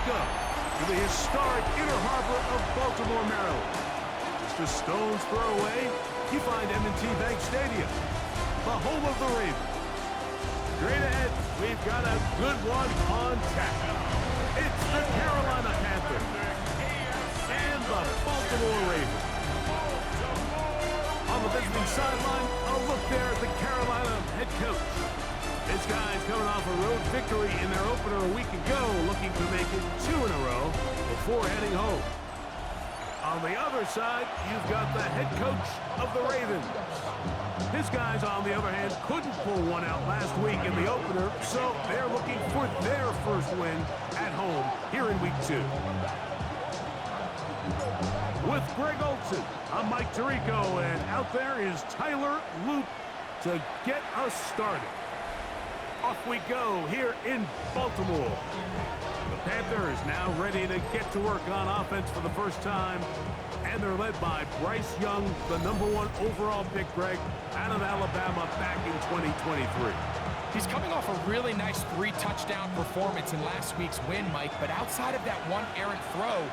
Welcome to the historic Inner Harbor of Baltimore, Maryland. Just a stone's throw away, you find M&T Bank Stadium, the home of the Ravens. Straight ahead, we've got a good one on tap. It's the Carolina Panthers and the Baltimore Ravens. On the visiting sideline, a look there at the Carolina head coach. This guy's coming off a road victory in their opener a week ago, looking to make it 2 in a row before heading home. On the other side, you've got the head coach of the Ravens. His guys, on the other hand, couldn't pull one out last week in the opener, so they're looking for their first win at home here in week 2. With Greg Olsen, I'm Mike Tirico, and out there is Tyler Loop to get us started. Off we go here in Baltimore. The Panthers now ready to get to work on offense for the first time, and they're led by Bryce Young, the #1 overall pick, Greg, out of Alabama back in 2023. He's coming off a really nice 3-touchdown performance in last week's win, Mike, but outside of that one errant throw,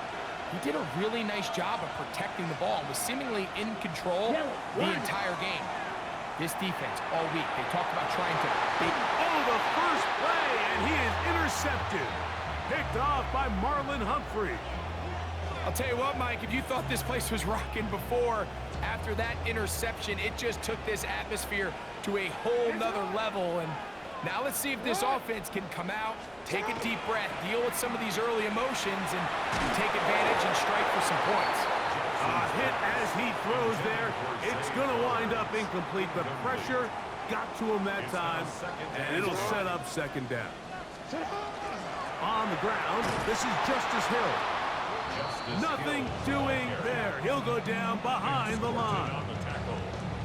he did a really nice job of protecting the ball and was seemingly in control the entire game. This defense all week, they talked about trying to beat. Oh, the first play, and he is intercepted. Picked off by Marlon Humphrey. I'll tell you what, Mike, if you thought this place was rocking before, after that interception, it just took this atmosphere to a whole nother level. And now let's see if this offense can come out, take a deep breath, deal with some of these early emotions, and take advantage and strike for some points. Hit as he throws there. It's going to wind up incomplete. The pressure got to him that time, and it'll set up second down. On the ground, this is Justice Hill. Nothing doing there. He'll go down behind the line.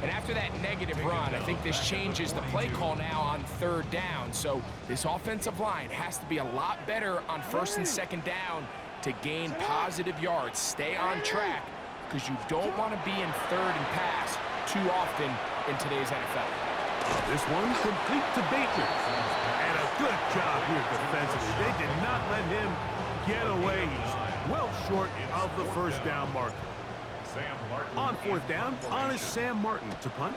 And after that negative run, I think this changes the play call now on 3rd down. So this offensive line has to be a lot better on 1st and 2nd down to gain positive yards. Stay on track, because you don't want to be in 3rd and pass too often in today's NFL. This one complete to Baker. And a good job here defensively. They did not let him get away. He's well short of the first down marker. On 4th down, on is Sam Martin to punt.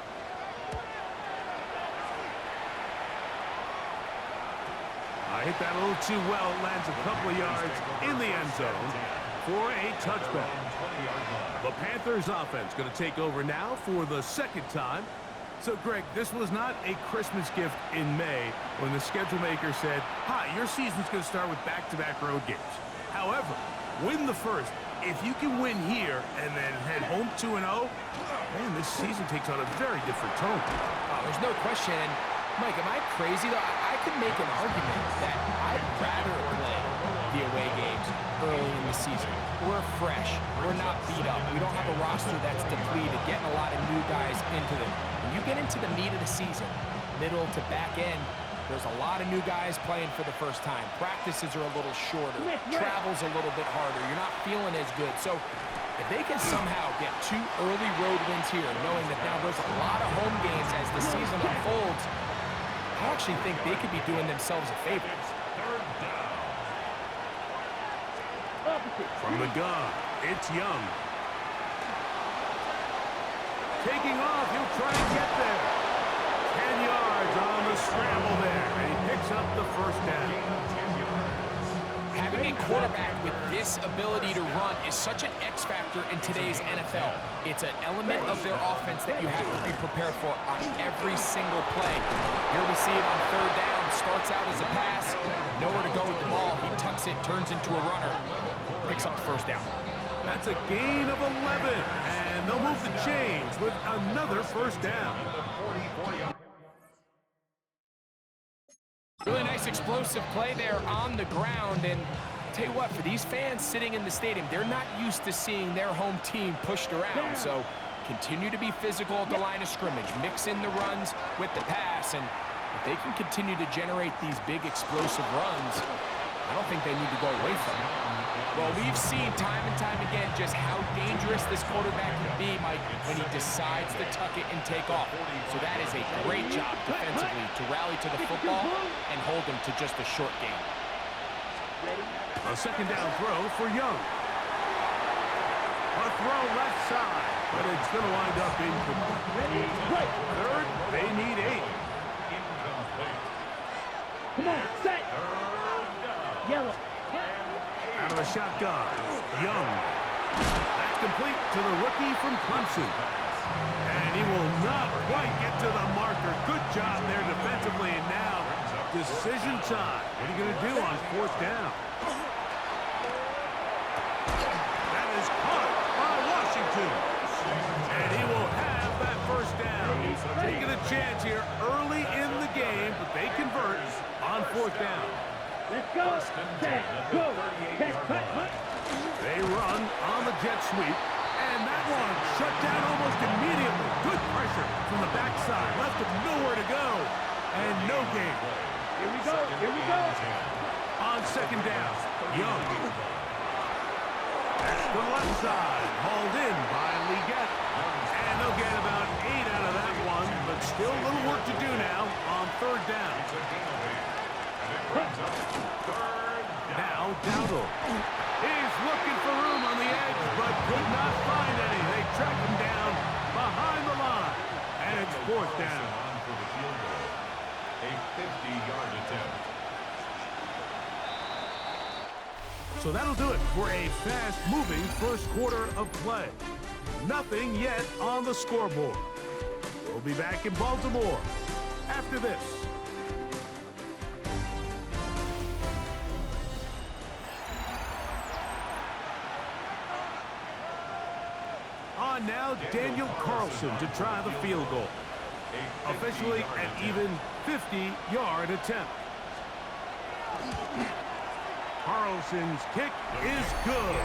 Hit that a little too well. Lands a couple of yards in the end zone for a touchback. The Panthers offense going to take over now for the 2nd time. So, Greg, this was not a Christmas gift in May when the schedule maker said, hi, your season's going to start with back-to-back road games. However, win the first. If you can win here and then head home 2-0, man, this season takes on a very different tone. There's no question. And Mike, am I crazy, though? I could make an argument that I'd rather play the away games early in the season. We're fresh. We're not beat up. We don't have a roster that's depleted, getting a lot of new guys into them. When you get into the meat of the season, middle to back end, there's a lot of new guys playing for the first time. Practices are a little shorter. Travel's a little bit harder. You're not feeling as good. So if they can somehow get 2 early road wins here, knowing that now there's a lot of home games as the season unfolds, I actually think they could be doing themselves a favor. From the gun, it's Young. Taking off, he'll try and get there. 10 yards on the scramble there, and he picks up the first down. Having a quarterback with this ability to run is such an X factor in today's NFL. It's an element of their offense that you have to be prepared for on every single play. Here we see it on 3rd down. Starts out as a pass. Nowhere to go with the ball. He tucks it, turns into a runner. Picks up the first down. That's a gain of 11, and they'll move the chains with another first down. Really nice explosive play there on the ground, and I'll tell you what, for these fans sitting in the stadium, they're not used to seeing their home team pushed around, so continue to be physical at the line of scrimmage, mix in the runs with the pass, and if they can continue to generate these big explosive runs, I don't think they need to go away from it. Well, we've seen time and time again just how dangerous this quarterback can be, Mike, when he decides to tuck it and take off. So that is a great job defensively to rally to the football and hold them to just a short game. A second down throw for Young. A throw left side, but it's going to wind up incomplete. Third, they need 8. Come on, set. Yellow. Out of the shotgun, Young. That's complete to the rookie from Clemson. And he will not quite get to the marker. Good job there defensively, and now decision time. What are you going to do on 4th down? That is caught by Washington. And he will have that 1st down. Taking a chance here early in the game, but they convert on 4th down. Let's go. Set. Go. Set. Cut. They run on the jet sweep. And that one shut down almost immediately. Good pressure from the backside. Left him nowhere to go. And no gain. Here we go. Here we go. On 2nd down, Young. That's the left side. Hauled in by Leggett. And they'll get about 8 out of that one. But still a little work to do now on 3rd down. Now Dowdle. He's looking for room on the edge, but could not find any. They track him down behind the line. And it's 4th down. A 50-yard attempt. So that'll do it for a fast-moving first quarter of play. Nothing yet on the scoreboard. We'll be back in Baltimore after this. On now, Daniel Carlson to try the field goal. Officially an even 50-yard attempt. Carlson's kick is good.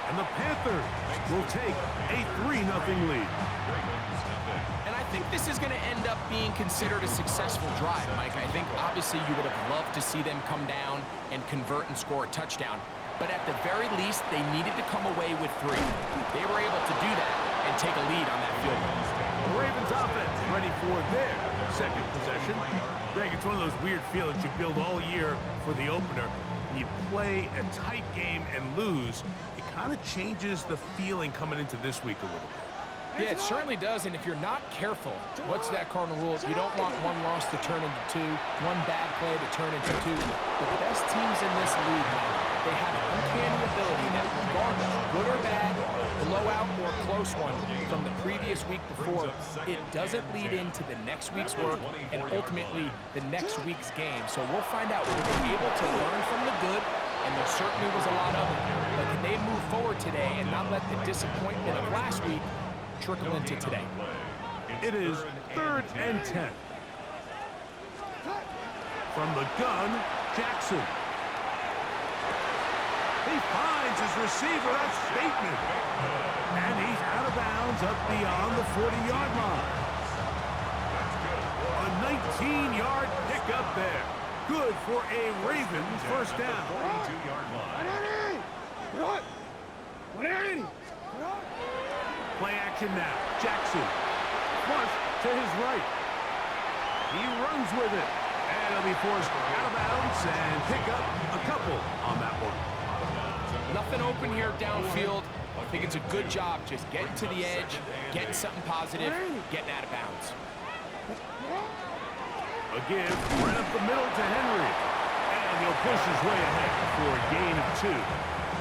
And the Panthers will take a 3-0 lead. And I think this is going to end up being considered a successful drive, Mike. I think obviously you would have loved to see them come down and convert and score a touchdown. But at the very least, they needed to come away with 3. They were able to do that and take a lead on that field goal. The Ravens offense ready for their second possession. Greg, it's one of those weird feelings you build all year for the opener. When you play a tight game and lose, it kind of changes the feeling coming into this week a little bit. Yeah, it certainly does, and if you're not careful, what's that cardinal rule? You don't want one loss to turn into 2, one bad play to turn into 2. The best teams in this league, they have an uncanny ability that regardless, good or bad, blowout or close one from the previous week before, it doesn't lead into the next week's work and ultimately the next week's game. So we'll find out if they're able to learn from the good, and there certainly was a lot of it, but can they move forward today and not let the disappointment of last week trickle into today? It is 3rd and 10. From the gun, Jackson. He finds his receiver. That's Bateman. And he's out of bounds up beyond the 40-yard line. A 19-yard pickup there. Good for a Ravens 1st down. 42-yard line. Play action now. Jackson. Flush to his right. He runs with it. And he'll be forced out of bounds and pick up a couple on that one. Nothing open here downfield. I think it's a good job just getting to the edge, getting something positive, getting out of bounds. A give right up the middle to Henry. And he'll push his way ahead for a gain of 2.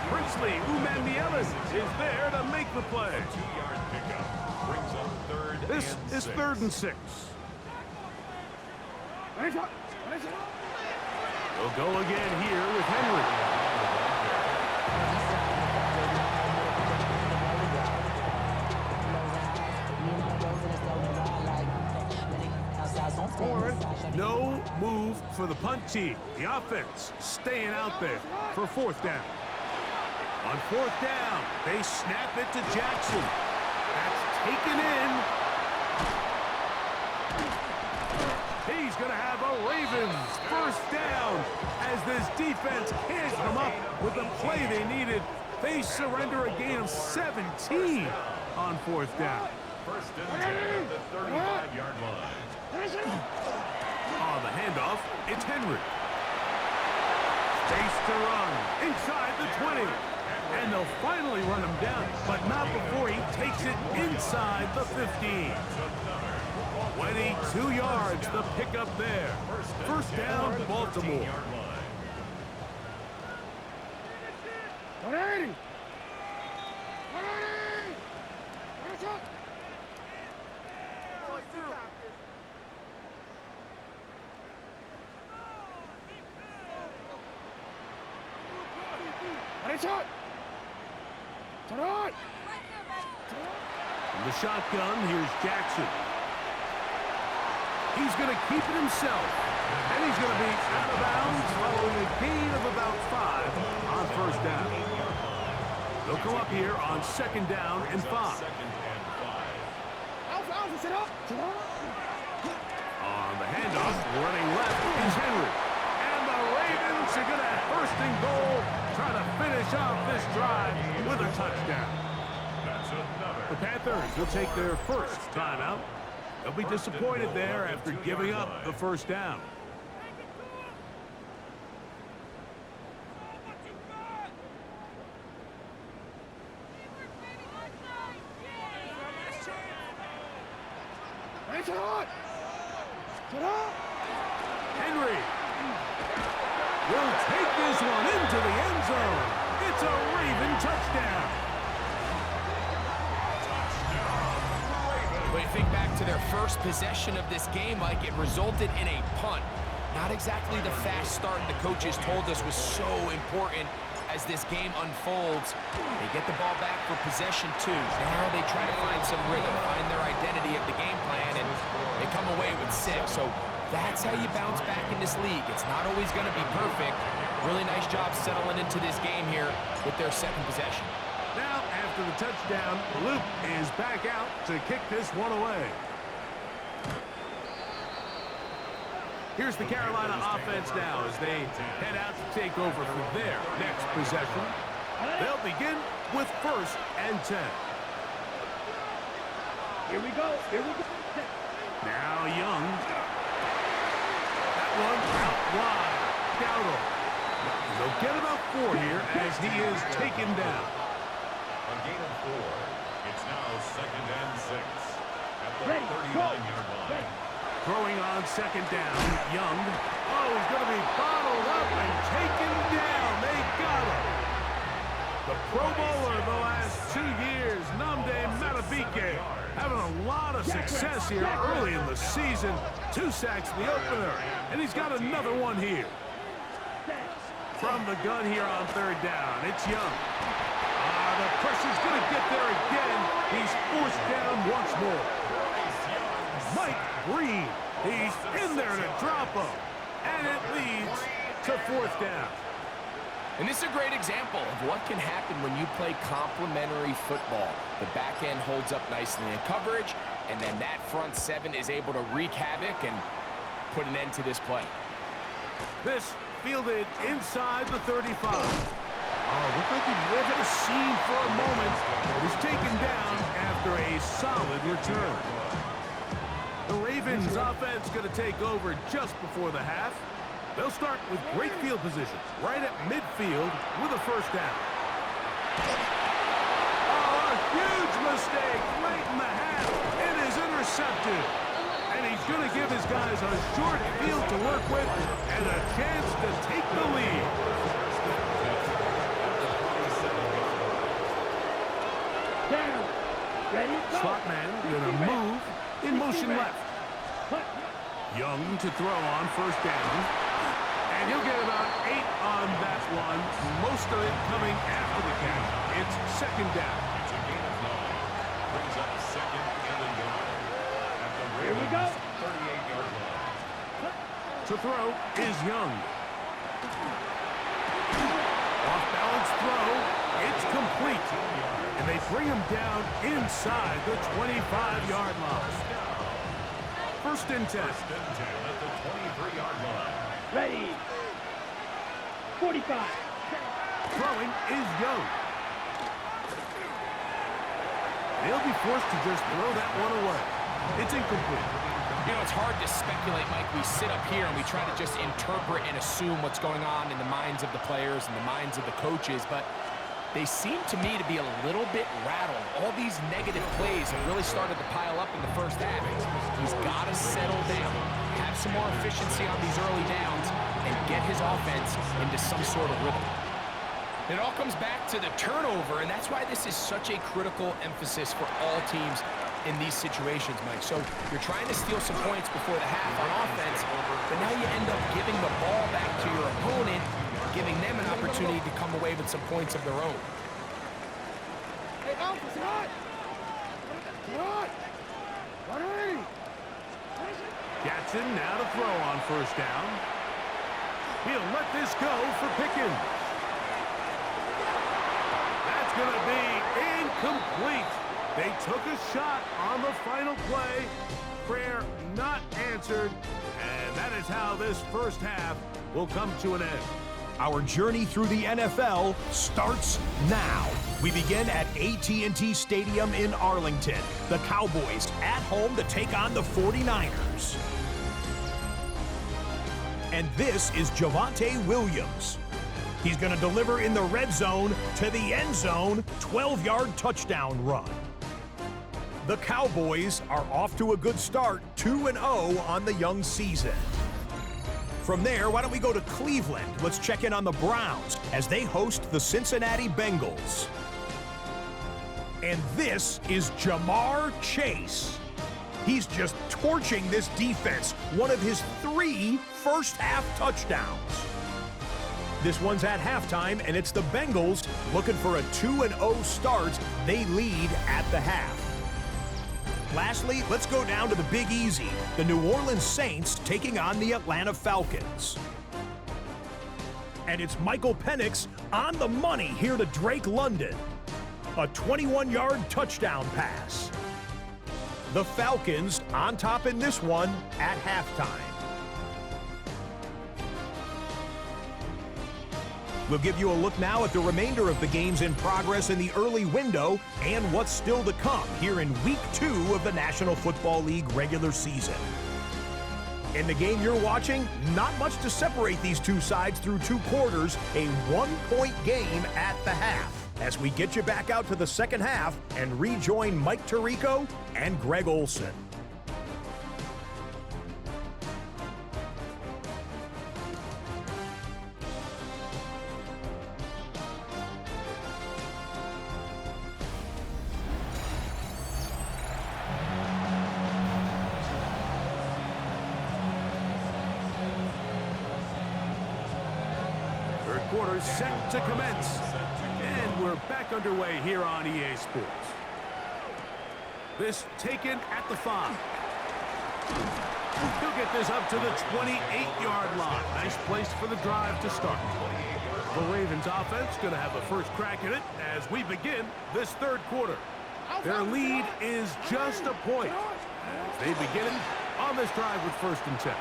Princely Umanmielus is there to make the play. 2-yard pickup brings up 3rd This and is 6. 3rd and 6. We'll go again here with Henry. No move for the punt team. The offense staying out there for 4th down. On 4th down, they snap it to Jackson. That's taken in. He's going to have a Ravens 1st down as this defense can't come up with the play they needed. They surrender a gain of 17 on 4th down. 1st and 10 at the 35-yard line. On the handoff, it's Henry. Chase to run inside the 20. And they'll finally run him down, but not before he takes it inside the 15. 22 yards, the pickup there. First down, Baltimore. 180. From the shotgun, here's Jackson. He's going to keep it himself. And he's going to be out of bounds following a gain of about 5 on first down. They'll come up here on second down and 5. On the handoff, running left is Henry. And the Ravens are going to have first and goal, try to finish off this drive with a touchdown. The Panthers will take their first timeout. They'll be disappointed there after giving up the first down. Henry will take this one into the end zone. It's a Raven touchdown. When you think back to their first possession of this game, Mike, it resulted in a punt. Not exactly the fast start the coaches told us was so important as this game unfolds. They get the ball back for possession 2. Now they try to find some rhythm, find their identity of the game plan, and they come away with 6. So that's how you bounce back in this league. It's not always going to be perfect. Really nice job settling into this game here with their second possession. Now, after the touchdown, Luke is back out to kick this one away. Here's the Carolina offense now as they head out to take over for their next possession. They'll begin with first and 10. Here we go. Now Young. That one out wide. Dowdle. They'll get about 4 here as he is taken down. A gain of 4. It's now second and 6 at the 39-yard line. Throwing on second down, Young. Oh, he's going to be bottled up and taken down. They got him. The Pro Bowler the last 2 years, Nnamdi Madubuike, having a lot of success here early in the season. 2 sacks in the opener, and he's got another one here. From the gun here on third down, it's Young. The pressure's going to get there again. He's forced down once more. Mike Green, he's in there to drop him. And it leads to fourth down. And this is a great example of what can happen when you play complementary football. The back end holds up nicely in coverage, and then that front 7 is able to wreak havoc and put an end to this play. This fielded inside the 35. Oh, looked like he lived in a scene for a moment. Was taken down after a solid return. The Ravens offense going to take over just before the half. They'll start with great field position right at midfield with a first down. Oh, a huge mistake late in the half. It is intercepted. And he's going to give his guys a short field to work with and a chance to take the lead. Down. Ready? Go. Slot man going to move in motion left. Young to throw on first down. And he'll get about 8 on that one. Most of it coming after the catch. It's second down. It's a gain of 9. Brings up second and a yard. At the Here we go. 38-yard line. To throw is Young. Off-balance throw. It's complete. And they bring him down inside the 25-yard line. First and 10. First and 10 at the 23-yard line. Ready. 45. Throwing is Young. They'll be forced to just throw that one away. It's incomplete. You know, it's hard to speculate, Mike. We sit up here and we try to just interpret and assume what's going on in the minds of the players and the minds of the coaches, but they seem to me to be a little bit rattled. All these negative plays have really started to pile up in the first half. He's got to settle down, have some more efficiency on these early downs, and get his offense into some sort of rhythm. It all comes back to the turnover, and that's why this is such a critical emphasis for all teams in these situations, Mike. So you're trying to steal some points before the half on offense, but now you end up giving the ball back to your opponent, giving them an opportunity to come away with some points of their own. Hey, Alpha, what? What? Jackson now to throw on first down. He'll let this go for Pickens. That's going to be incomplete. They took a shot on the final play. Prayer not answered. And that is how this first half will come to an end. Our journey through the NFL starts now. We begin at AT&T Stadium in Arlington. The Cowboys at home to take on the 49ers. And this is Javonte Williams. He's going to deliver in the red zone to the end zone, 12-yard touchdown run. The Cowboys are off to a good start, 2-0 on the young season. From there, why don't we go to Cleveland? Let's check in on the Browns as they host the Cincinnati Bengals. And this is Jamar Chase. He's just torching this defense, one of his 3 first-half touchdowns. This one's at halftime, and it's the Bengals looking for a 2-0 start. They lead at the half. Lastly, let's go down to the Big Easy. The New Orleans Saints taking on the Atlanta Falcons. And it's Michael Penix on the money here to Drake London. A 21-yard touchdown pass. The Falcons on top in this one at halftime. We'll give you a look now at the remainder of the games in progress in the early window and what's still to come here in Week 2 of the National Football League regular season. In the game you're watching, not much to separate these two sides through 2 quarters, a 1-point game at the half. As we get you back out to the second half and rejoin Mike Tirico and Greg Olson. Third quarter set to commence. And we're back underway here on EA Sports. This taken at the 5. He'll get this up to the 28-yard line. Nice place for the drive to start. The Ravens offense going to have a first crack at it as we begin this third quarter. Their lead is just a point as they begin on this drive with 1st and 10.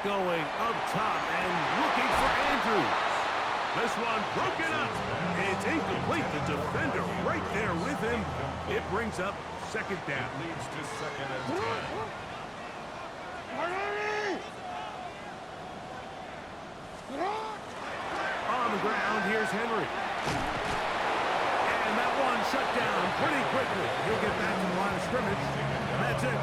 Going up top and looking for Andrews. This one broken up. It's incomplete. The defender right there with him. It brings up 2nd down. Leads to 2nd and 10. On the ground, here's Henry. And that one shut down pretty quickly. He'll get back to the line of scrimmage, and that's it.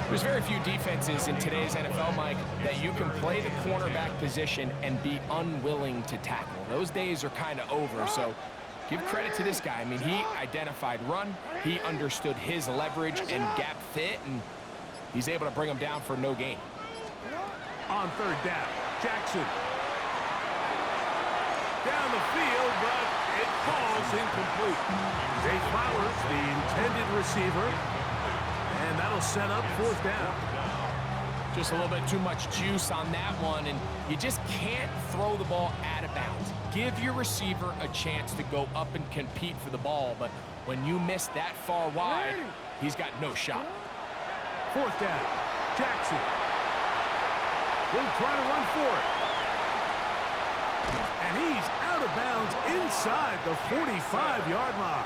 There's very few defenses in today's NFL, Mike, that you can play the cornerback position and be unwilling to tackle. Those days are kind of over, so give credit to this guy. I mean, he identified run, he understood his leverage and gap fit, and he's able to bring him down for no gain. On 3rd down, Jackson. Down the field, but it falls incomplete. Zay Flowers, the intended receiver, and that'll set up 4th down. Just a little bit too much juice on that one, and you just can't throw the ball out of bounds. Give your receiver a chance to go up and compete for the ball, but when you miss that far wide, he's got no shot. 4th down, Jackson. Will try to run for it. And he's out of bounds inside the 45-yard line.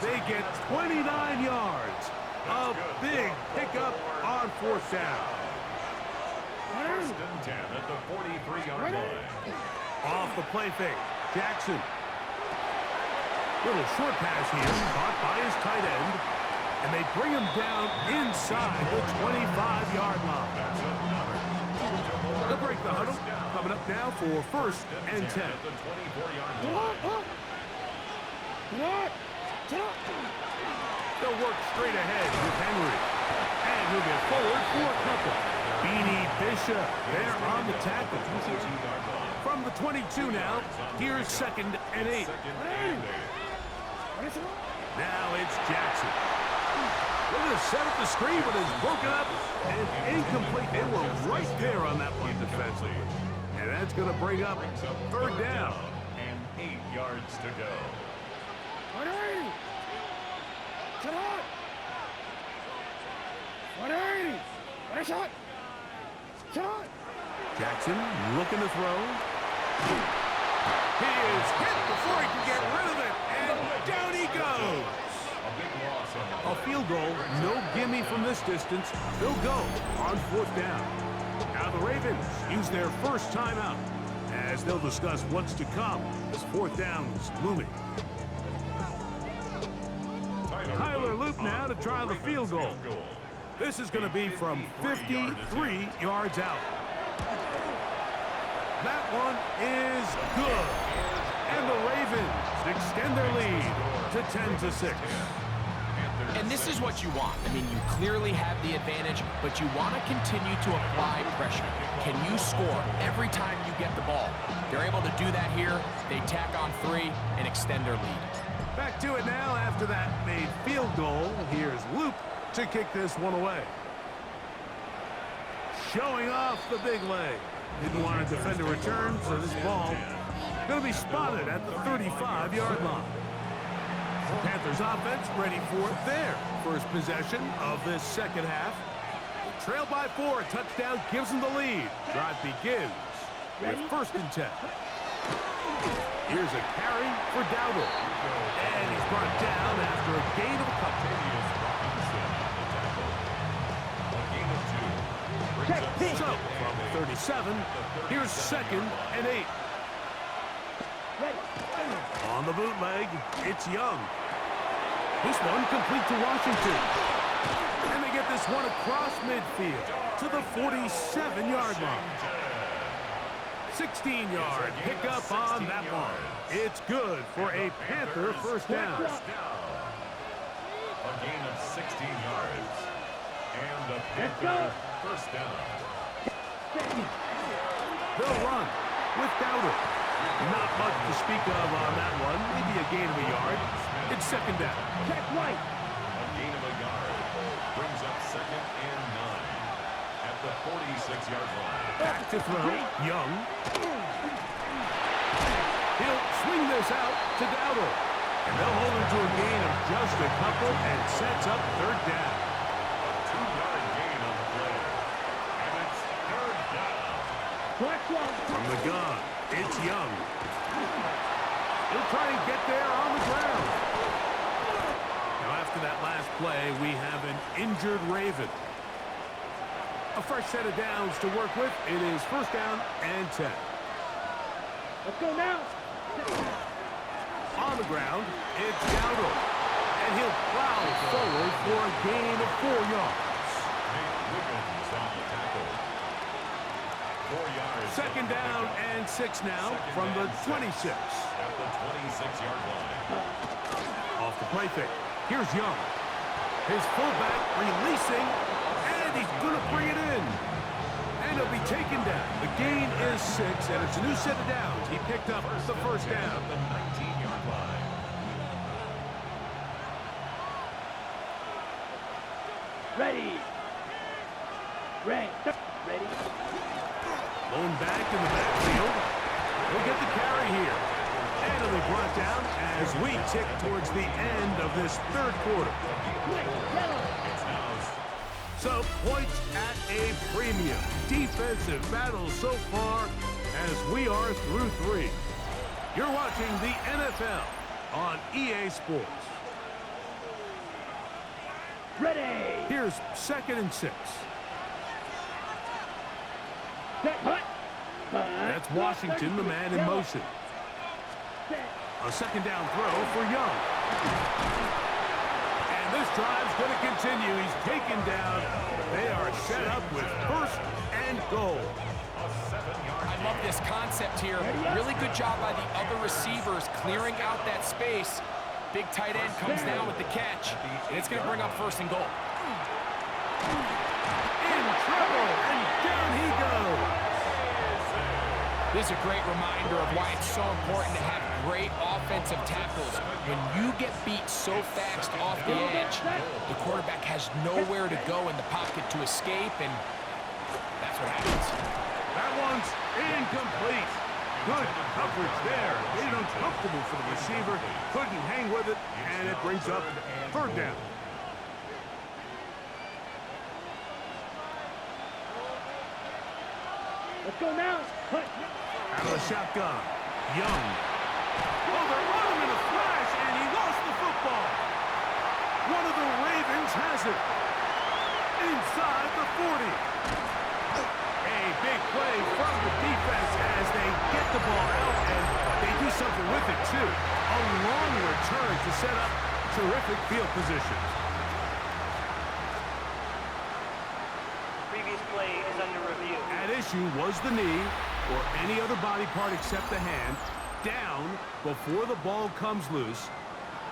They get 29 yards. A big pickup on fourth down. First and 10 at the 43-yard line. Off the play fake. Jackson. Little short pass here, caught by his tight end. And they bring him down inside the 25-yard line. They'll break the huddle. Coming up now for first and 10. They'll work straight ahead with Henry. And he'll get forward for a couple. Beanie Bishop there on the tackle. From the 22 now, here's second and 8. Now it's Jackson. Look at the set up the screen, but it's broken up and incomplete. They were right there on that one defensively. And that's going to bring up third down. And 8 yards to go. Jackson looking to throw. He is hit before he can get rid of it. And down he goes. A field goal, no gimme from this distance. They'll go on fourth down. Now the Ravens use their first timeout as they'll discuss what's to come as fourth down is looming. Tyler Loop now to try the field goal. This is going to be from 53 yards out. That one is good. And the Ravens extend their lead to 10-6. And this is what you want. I mean, you clearly have the advantage, but you want to continue to apply pressure. Can you score every time you get the ball? They're able to do that here. They tack on 3 and extend their lead. Back to it now after that made field goal. Here's Loop to kick this one away. Showing off the big leg. Didn't want to defend a return, so this ball going to be spotted at the 35-yard line. The Panthers offense ready for their first possession of this second half. Trailed by 4, a touchdown gives them the lead. Drive begins with first and 10. Here's a carry for Dowdle. And he's brought down after a gain of a couple. So, from 37, here's second and 8. On the bootleg, it's Young. This one complete to Washington. And they get this one across midfield to the 47-yard line. 16-yard pickup on that one. It's good for a Panther first down. A gain of 16 yards. And a Panther first down. They'll run with Dowdle. Not much to speak of on that one. Maybe a gain of a yard. It's second down. Check right. A gain of a yard. Brings up second and 9 at the 46-yard line. Back to throw. Young. He'll swing this out to Dowdle. And they'll hold him to a gain of just a couple and sets up third down. A 2-yard gain on the play. And it's third down. From the gun, it's Young. He'll try and get there on the ground. Now after that last play, we have an injured Raven. A fresh set of downs to work with. It is first down and 10. Let's go now. On the ground, it's Dowdle. And he'll plow forward for a gain of 4 yards. Wiggins on the tackle. 4 yards. Second down and 6 now from the 26. At the 26-yard line. Off the play fake. Here's Young. His fullback releasing, and he's going to bring it in. And he'll be taken down. The gain is 6, and it's a new set of downs. He picked up the first down. At the 19-yard line. Ready. Ready. Ready. Lone back in the backfield. He'll get the carry here. And he'll be brought down as we tick towards the end of this third quarter. So, points at a premium. Defensive battle so far as we are through 3. You're watching the NFL on EA Sports. Ready. Here's 2nd and 6. Set. Hut. That's Washington, the man in motion. A 2nd down throw for Young. And this drive's going to continue. He's taken down. They are set up with 1st and goal. I love this concept here. Really good job by the other receivers clearing out that space. Big tight end comes down with the catch, and it's going to bring up 1st and goal. In trouble, and down he goes. This is a great reminder of why it's so important to have great offensive tackles. When you get beat so fast off the edge, the quarterback has nowhere to go in the pocket to escape, and that's what happens. That one's incomplete. Good coverage there. Made it uncomfortable for the receiver. Couldn't hang with it, and it brings up 3rd down. Let's go now. Hut. Out of the shotgun. Young. Oh, they're on him in a flash, and he lost the football. One of the Ravens has it. Inside the 40. A big play from the defense as they get the ball out, and they do something with it, too. A long return to set up terrific field position. Previous play is under review. At issue was the knee, or any other body part except the hand, down before the ball comes loose.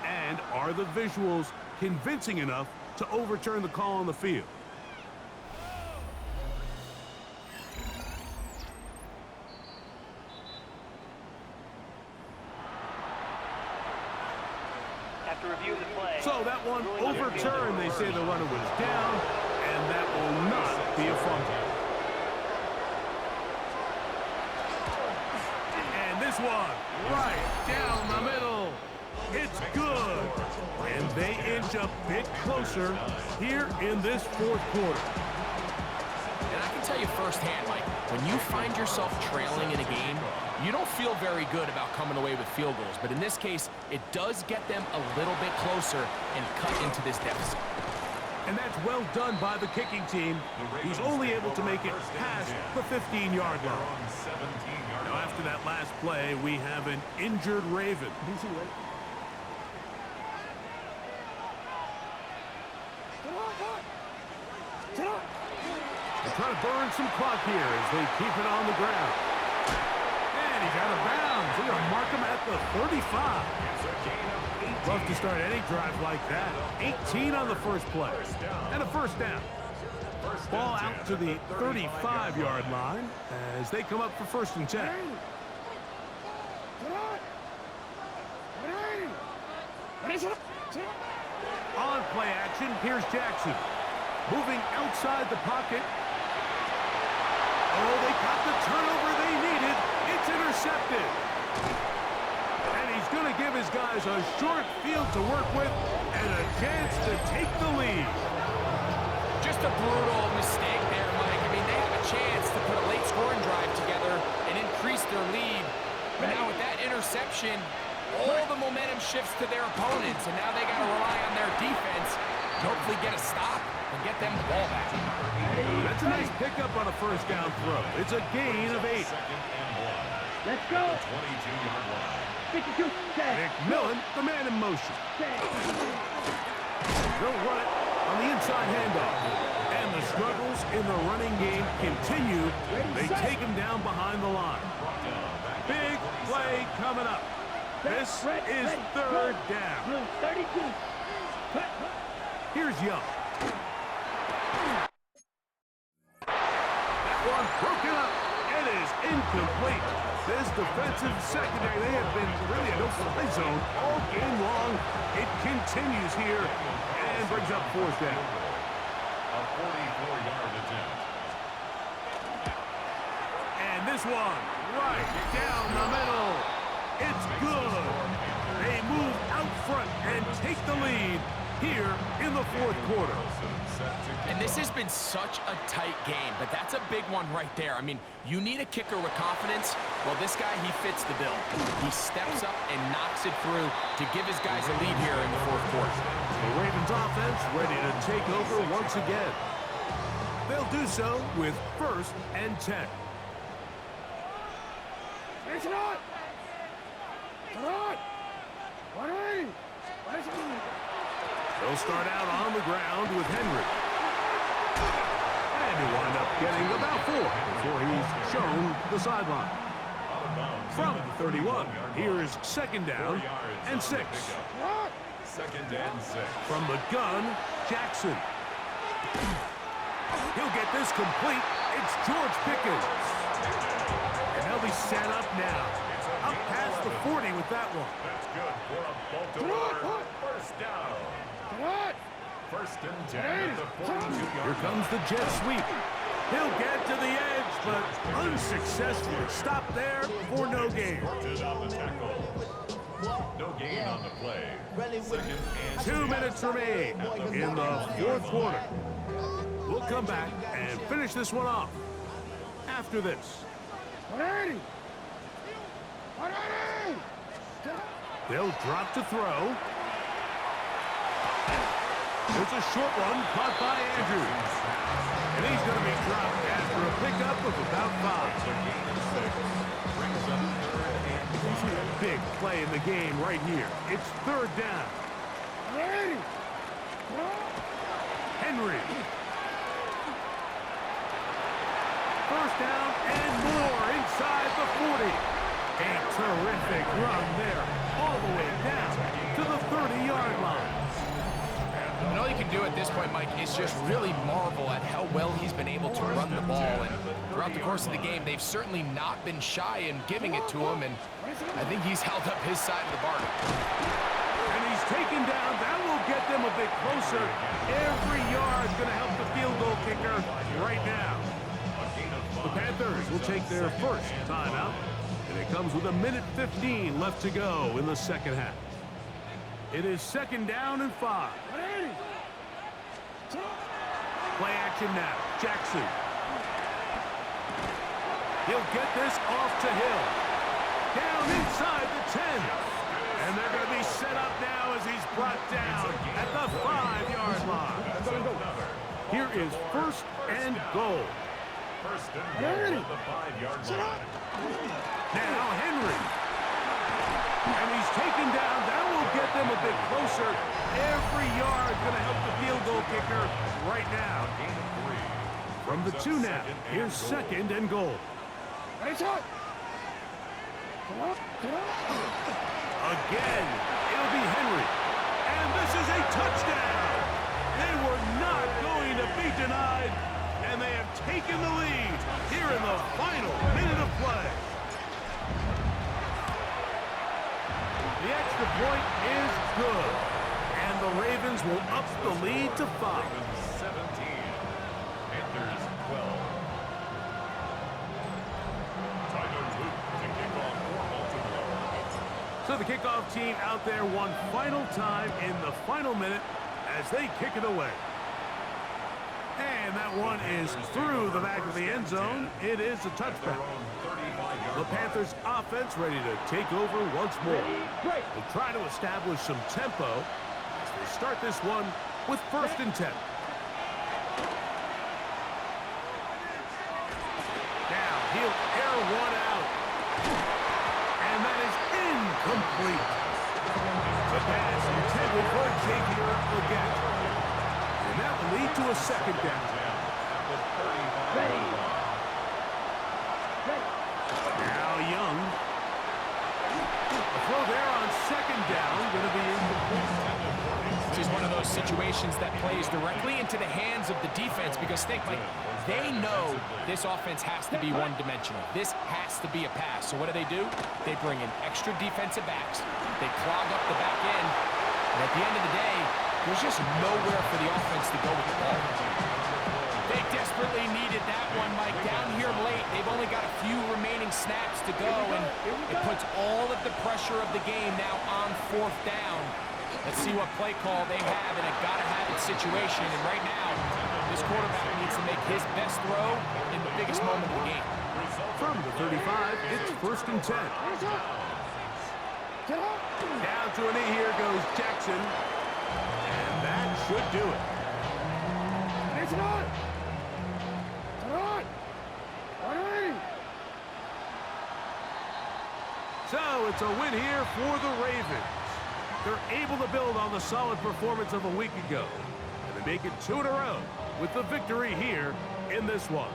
And are the visuals convincing enough to overturn the call on the field? After review of the play. So that one overturned. They say the runner was down, and that will not be a fumble. And this one, right down the middle. It's good. And they inch a bit closer here in this 4th quarter. And I can tell you firsthand, Mike, when you find yourself trailing in a game, you don't feel very good about coming away with field goals. But in this case, it does get them a little bit closer and cut into this deficit. And that's well done by the kicking team. He's only able to make it past the 15-yard line. Now, after that last play, we have an injured Raven. They're trying to burn some clock here as they keep it on the ground. And he's out of bounds. They're going to mark him at the 35. Love to start any drive like that. 18 on the first play. And a 1st down. Ball out to the 35-yard line as they come up for 1st and 10. On play action, here's Jackson. Moving outside the pocket. Oh, they got the turnover they needed. It's intercepted. And he's going to give his guys a short field to work with and a chance to take the lead. Just a brutal mistake there, Mike. I mean, they have a chance to put a late scoring drive together and increase their lead. But now with that interception, all the momentum shifts to their opponents, and now they got to rely on their defense to hopefully get a stop and get them the ball back. That's a nice pickup on a 1st down throw. It's a gain of 8. Let's go. 22-yard line. 52. Set. McMillan, the man in motion. Set. They'll run it on the inside handoff. And the struggles in the running game continue. They take him down behind the line. Big play coming up. This is 3rd down. Blue 32. Here's Young. That one broken up. It is incomplete. This defensive secondary, they have been really a no-fly zone all game long. It continues here and brings up 4th down. A 44-yard attempt. And this one, right down the middle. It's good. They move out front and take the lead here in the fourth quarter. And this has been such a tight game, but that's a big one right there. I mean, you need a kicker with confidence. Well, this guy, he fits the bill. He steps up and knocks it through to give his guys a lead here in the fourth quarter. The Ravens offense ready to take over once again. They'll do so with 1st and 10. They'll start out on the ground with Henry. And he'll wind up getting about 4 before he's shown the sideline. From 31, here is 2nd down and 6. 2nd and 6. From the gun, Jackson. He'll get this complete. It's George Pickens. And they'll be set up now. Up past the 40 with that one. That's good for a Baltimore 1st down. 1st and 10 at the 42-yard. Here comes the jet sweep. He'll get to the edge, but unsuccessfully stopped there for no gain. On the tackle. No gain on the play. 2nd and 2 minutes remain in the fourth quarter. We'll come back and finish this one off after this. They'll drop to throw. It's a short one caught by Andrews. And he's going to be dropped after a pickup of about 5. brings up 3rd and You see a big play in the game right here. It's 3rd down. Henry. 1st down and more inside the 40. A terrific run there, all the way down to the 30-yard line. And all you can do at this point, Mike, is just really marvel at how well he's been able to run the ball. And throughout the course of the game, they've certainly not been shy in giving it to him. And I think he's held up his side of the bargain. And he's taken down. That will get them a bit closer. Every yard's going to help the field goal kicker right now. The Panthers will take their first timeout. And it comes with 1:15 left to go in the second half. It is 2nd down and 5. Play action now. Jackson. He'll get this off to Hill. Down inside the 10. And they're going to be set up now as he's brought down at the 5-yard line. Here is 1st and goal. 1st and goal at the 5-yard line. Now Henry. And he's taken down. That will get them a bit closer. Every yard going to help the field goal kicker right now. From the 2 now, here's 2nd and goal. Again, it'll be Henry. And this is a touchdown. They were not going to be denied. And they have taken the lead here in the final minute of play. The extra point is good. And the Ravens will up the lead to 5. 17. Panthers 12. Tyler Luke to kick off for Baltimore. So the kickoff team out there one final time in the final minute as they kick it away. And that one is through the back of the end zone. It is a touchback. The Panthers offense ready to take over once more. They'll try to establish some tempo as they start this one with 1st and 10. Now he'll air one out. And that is incomplete. The pass intended for Xavier Legette. And that will lead to a 2nd down. Now Young. A throw there on 2nd down. Going to be incomplete. This is one of those situations that plays directly into the hands of the defense because think, Mike, they know this offense has to be one-dimensional. This has to be a pass. So what do? They bring in extra defensive backs. They clog up the back end. And at the end of the day, there's just nowhere for the offense to go with the ball. They desperately needed that one, Mike. Down here late, they've only got a few remaining snaps to go, and it puts all of the pressure of the game now on 4th down. Let's see what play call they have in a gotta-have-it situation. And right now, this quarterback needs to make his best throw in the biggest moment of the game. From the 35, it's 1st and 10. Down to a knee here goes Jackson. And that should do it. So it's a win here for the Ravens. They're able to build on the solid performance of a week ago. And they make it 2 in a row with the victory here in this one.